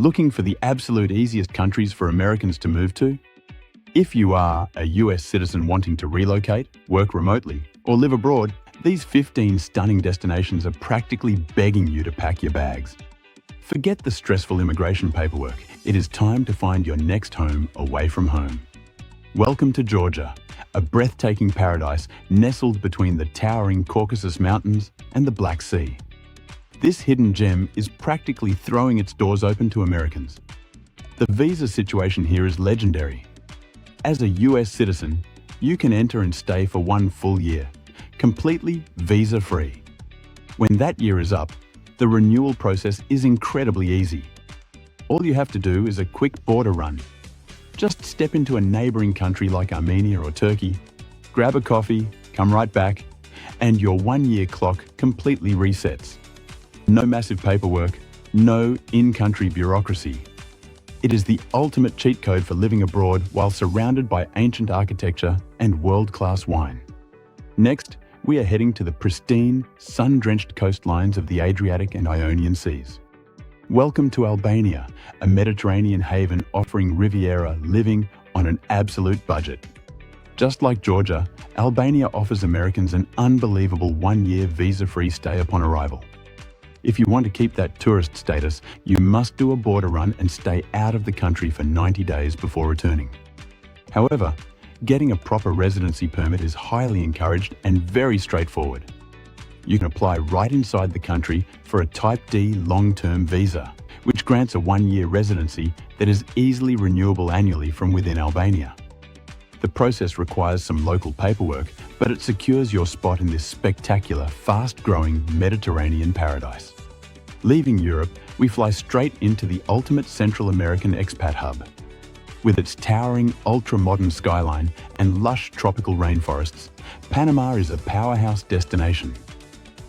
Looking for the absolute easiest countries for Americans to move to? If you are a US citizen wanting to relocate, work remotely, or live abroad, these 15 stunning destinations are practically begging you to pack your bags. Forget the stressful immigration paperwork. It is time to find your next home away from home. Welcome to Georgia, a breathtaking paradise nestled between the towering Caucasus Mountains and the Black Sea. This hidden gem is practically throwing its doors open to Americans. The visa situation here is legendary. As a US citizen, you can enter and stay for 1 full year, completely visa-free. When that year is up, the renewal process is incredibly easy. All you have to do is a quick border run. Just step into a neighboring country like Armenia or Turkey, grab a coffee, come right back, and your 1-year clock completely resets. No massive paperwork, no in-country bureaucracy. It is the ultimate cheat code for living abroad while surrounded by ancient architecture and world-class wine. Next, we are heading to the pristine, sun-drenched coastlines of the Adriatic and Ionian Seas. Welcome to Albania, a Mediterranean haven offering Riviera living on an absolute budget. Just like Georgia, Albania offers Americans an unbelievable 1-year visa-free stay upon arrival. If you want to keep that tourist status, you must do a border run and stay out of the country for 90 days before returning. However, getting a proper residency permit is highly encouraged and very straightforward. You can apply right inside the country for a Type D long-term visa, which grants a 1-year residency that is easily renewable annually from within Albania. The process requires some local paperwork, but it secures your spot in this spectacular, fast-growing Mediterranean paradise. Leaving Europe, we fly straight into the ultimate Central American expat hub. With its towering, ultra-modern skyline and lush tropical rainforests, Panama is a powerhouse destination.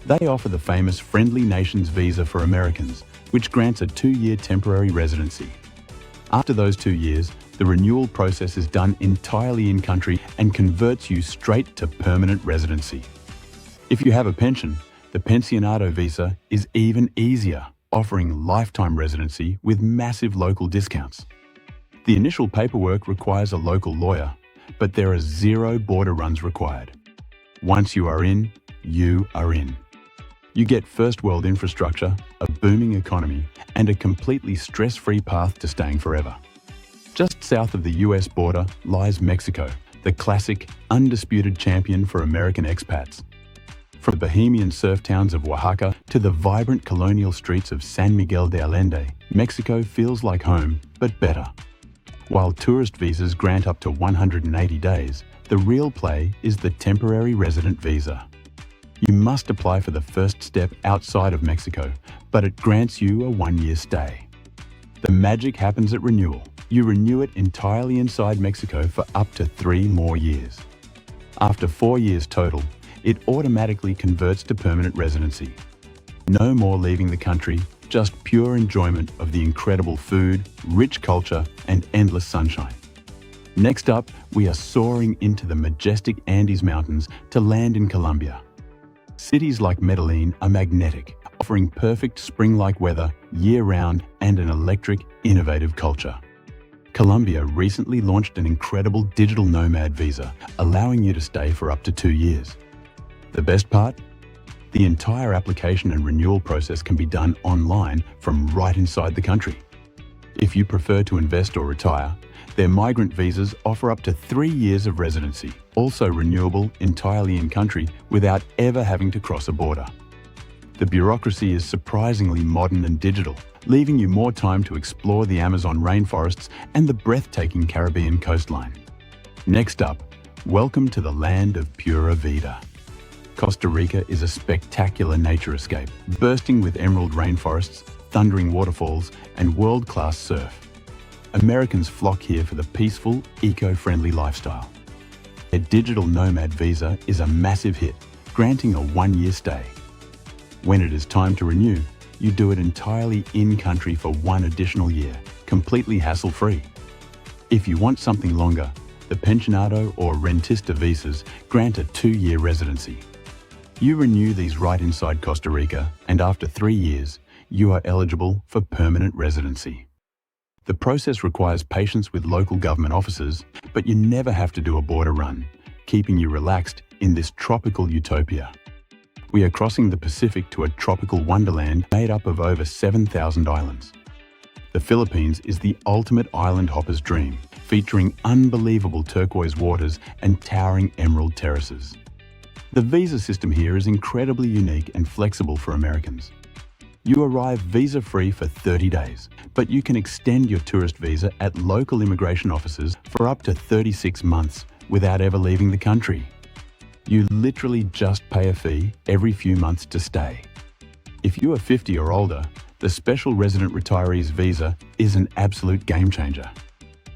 They offer the famous Friendly Nations visa for Americans, which grants a 2-year temporary residency. After those 2 years, the renewal process is done entirely in-country and converts you straight to permanent residency. If you have a pension, the Pensionado visa is even easier, offering lifetime residency with massive local discounts. The initial paperwork requires a local lawyer, but there are 0 border runs required. Once you are in, you are in. You get first-world infrastructure, a booming economy, and a completely stress-free path to staying forever. Just south of the US border lies Mexico, the classic, undisputed champion for American expats. From the bohemian surf towns of Oaxaca to the vibrant colonial streets of San Miguel de Allende, Mexico feels like home, but better. While tourist visas grant up to 180 days, the real play is the temporary resident visa. You must apply for the first step outside of Mexico, but it grants you a 1-year stay. The magic happens at renewal. You renew it entirely inside Mexico for up to 3 more years. After 4 years total, it automatically converts to permanent residency. No more leaving the country, just pure enjoyment of the incredible food, rich culture, and endless sunshine. Next up, we are soaring into the majestic Andes Mountains to land in Colombia. Cities like Medellin are magnetic, offering perfect spring-like weather year-round and an electric, innovative culture. Colombia recently launched an incredible digital nomad visa, allowing you to stay for up to 2 years. The best part? The entire application and renewal process can be done online from right inside the country. If you prefer to invest or retire, their migrant visas offer up to 3 years of residency, also renewable entirely in-country without ever having to cross a border. The bureaucracy is surprisingly modern and digital, leaving you more time to explore the Amazon rainforests and the breathtaking Caribbean coastline. Next up, welcome to the land of pura vida. Costa Rica is a spectacular nature escape, bursting with emerald rainforests, thundering waterfalls, and world-class surf. Americans flock here for the peaceful, eco-friendly lifestyle. A digital nomad visa is a massive hit, granting a 1-year stay. When it is time to renew, you do it entirely in-country for 1 additional year, completely hassle-free. If you want something longer, the Pensionado or Rentista visas grant a 2-year residency. You renew these right inside Costa Rica, and after 3 years, you are eligible for permanent residency. The process requires patience with local government officers, but you never have to do a border run, keeping you relaxed in this tropical utopia. We are crossing the Pacific to a tropical wonderland made up of over 7,000 islands. The Philippines is the ultimate island hopper's dream, featuring unbelievable turquoise waters and towering emerald terraces. The visa system here is incredibly unique and flexible for Americans. You arrive visa-free for 30 days, but you can extend your tourist visa at local immigration offices for up to 36 months without ever leaving the country. You literally just pay a fee every few months to stay. If you are 50 or older, the Special Resident Retirees Visa is an absolute game changer.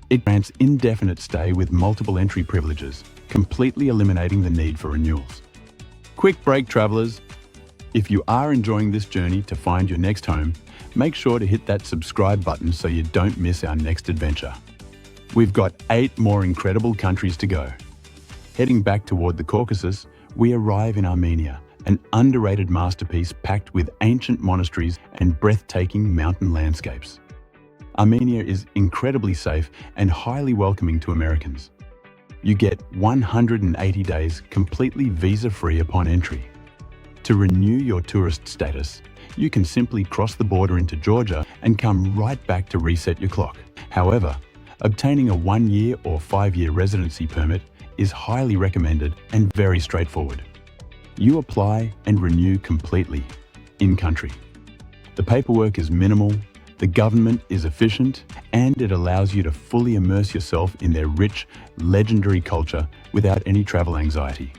It grants indefinite stay with multiple entry privileges, completely eliminating the need for renewals. Quick break, travelers. If you are enjoying this journey to find your next home, make sure to hit that subscribe button so you don't miss our next adventure. We've got 8 more incredible countries to go. Heading back toward the Caucasus, we arrive in Armenia, an underrated masterpiece packed with ancient monasteries and breathtaking mountain landscapes. Armenia is incredibly safe and highly welcoming to Americans. You get 180 days completely visa-free upon entry. To renew your tourist status, you can simply cross the border into Georgia and come right back to reset your clock. However, obtaining a 1-year or 5-year residency permit is highly recommended and very straightforward. You apply and renew completely in-country. The paperwork is minimal, the government is efficient, and it allows you to fully immerse yourself in their rich, legendary culture without any travel anxiety.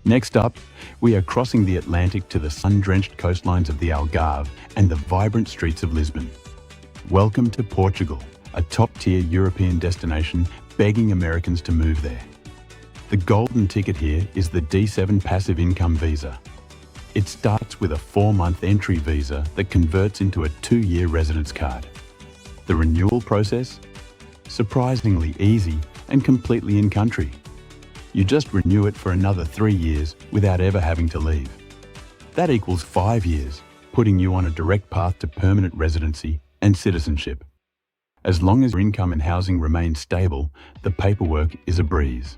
Next up, we are crossing the Atlantic to the sun-drenched coastlines of the Algarve and the vibrant streets of Lisbon. Welcome to Portugal, a top-tier European destination begging Americans to move there. The golden ticket here is the D7 Passive Income Visa. It starts with a 4-month entry visa that converts into a 2-year residence card. The renewal process? Surprisingly easy and completely in-country. You just renew it for another 3 years without ever having to leave. That equals 5 years, putting you on a direct path to permanent residency and citizenship. As long as your income and housing remain stable, the paperwork is a breeze.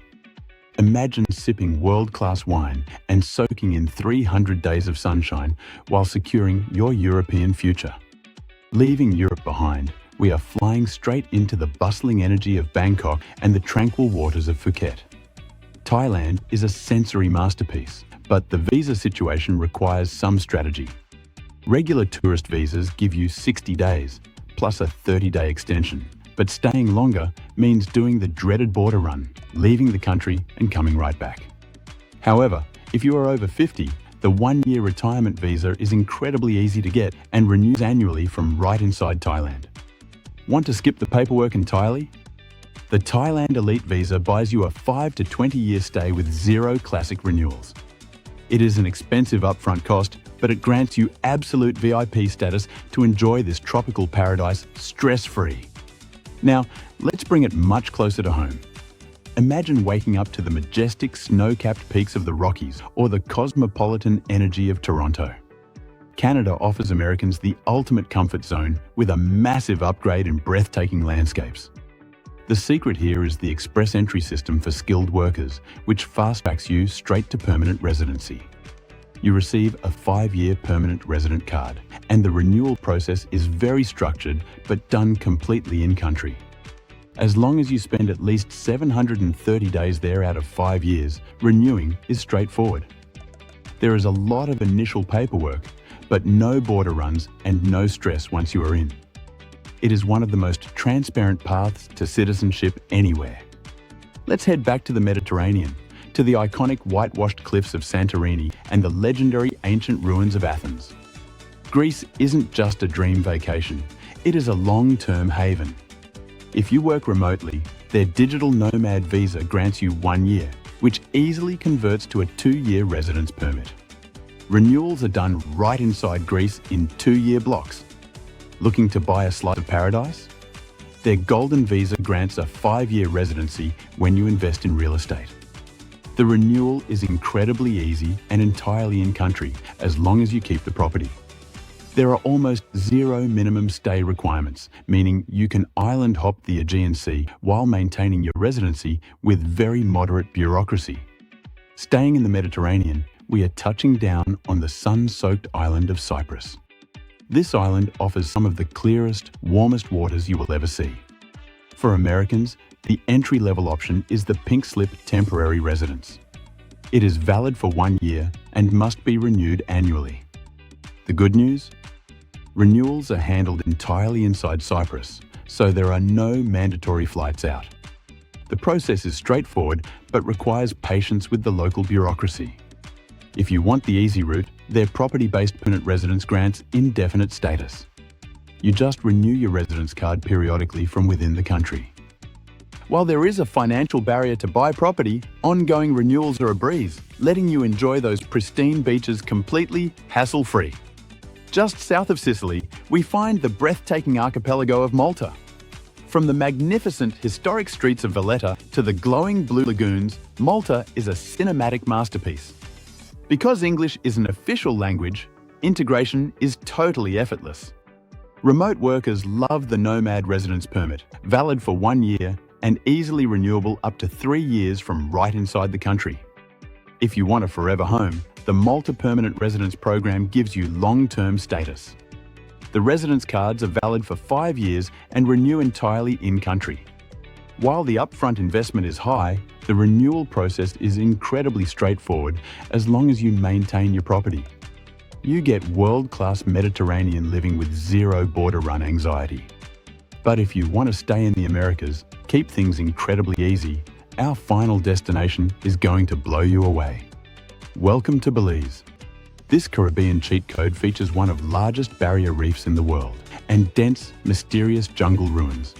Imagine sipping world-class wine and soaking in 300 days of sunshine while securing your European future. Leaving Europe behind, we are flying straight into the bustling energy of Bangkok and the tranquil waters of Phuket. Thailand is a sensory masterpiece, but the visa situation requires some strategy. Regular tourist visas give you 60 days, plus a 30-day extension. But staying longer means doing the dreaded border run, leaving the country and coming right back. However, if you are over 50, the 1-year retirement visa is incredibly easy to get and renews annually from right inside Thailand. Want to skip the paperwork entirely? The Thailand Elite Visa buys you a 5 to 20-year stay with 0 classic renewals. It is an expensive upfront cost, but it grants you absolute VIP status to enjoy this tropical paradise stress-free. Now, let's bring it much closer to home. Imagine waking up to the majestic snow-capped peaks of the Rockies or the cosmopolitan energy of Toronto. Canada offers Americans the ultimate comfort zone with a massive upgrade in breathtaking landscapes. The secret here is the express entry system for skilled workers, which fast-tracks you straight to permanent residency. You receive a 5-year permanent resident card, and the renewal process is very structured but done completely in-country. As long as you spend at least 730 days there out of 5 years, renewing is straightforward. There is a lot of initial paperwork, but no border runs and no stress once you are in. It is one of the most transparent paths to citizenship anywhere. Let's head back to the Mediterranean, to the iconic whitewashed cliffs of Santorini and the legendary ancient ruins of Athens. Greece isn't just a dream vacation, it is a long-term haven. If you work remotely, their digital nomad visa grants you 1 year, which easily converts to a 2-year residence permit. Renewals are done right inside Greece in 2-year blocks. Looking to buy a slice of paradise? Their golden visa grants a 5-year residency when you invest in real estate. The renewal is incredibly easy and entirely in-country, as long as you keep the property. There are almost zero minimum stay requirements, meaning you can island hop the Aegean Sea while maintaining your residency with very moderate bureaucracy. Staying in the Mediterranean, we are touching down on the sun-soaked island of Cyprus. This island offers some of the clearest, warmest waters you will ever see. For Americans, the entry-level option is the pink slip temporary residence. It is valid for 1 year and must be renewed annually. The good news? Renewals are handled entirely inside Cyprus, so there are no mandatory flights out. The process is straightforward but requires patience with the local bureaucracy. If you want the easy route, their property-based permanent residence grants indefinite status. You just renew your residence card periodically from within the country. While there is a financial barrier to buy property, ongoing renewals are a breeze, letting you enjoy those pristine beaches completely hassle-free. Just south of Sicily, we find the breathtaking archipelago of Malta. From the magnificent historic streets of Valletta to the glowing blue lagoons, Malta is a cinematic masterpiece. Because English is an official language, integration is totally effortless. Remote workers love the nomad residence permit, valid for 1 year and easily renewable up to 3 years from right inside the country. If you want a forever home, the Malta Permanent Residence Program gives you long-term status. The residence cards are valid for 5 years and renew entirely in-country. While the upfront investment is high, the renewal process is incredibly straightforward as long as you maintain your property. You get world-class Mediterranean living with zero border run anxiety. But if you want to stay in the Americas, keep things incredibly easy, our final destination is going to blow you away. Welcome to Belize. This Caribbean cheat code features one of the largest barrier reefs in the world and dense, mysterious jungle ruins.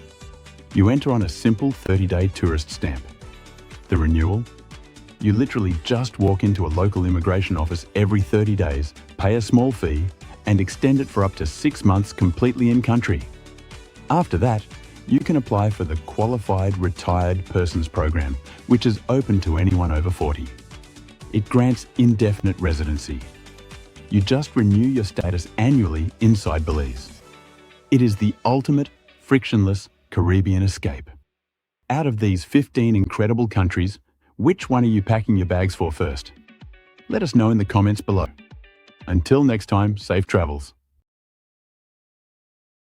You enter on a simple 30-day tourist stamp. The renewal? You literally just walk into a local immigration office every 30 days, pay a small fee, and extend it for up to 6 months completely in-country. After that, you can apply for the Qualified Retired Persons Program, which is open to anyone over 40. It grants indefinite residency. You just renew your status annually inside Belize. It is the ultimate, frictionless Caribbean escape. Out of these 15 incredible countries, which one are you packing your bags for first? Let us know in the comments below. Until next time, safe travels.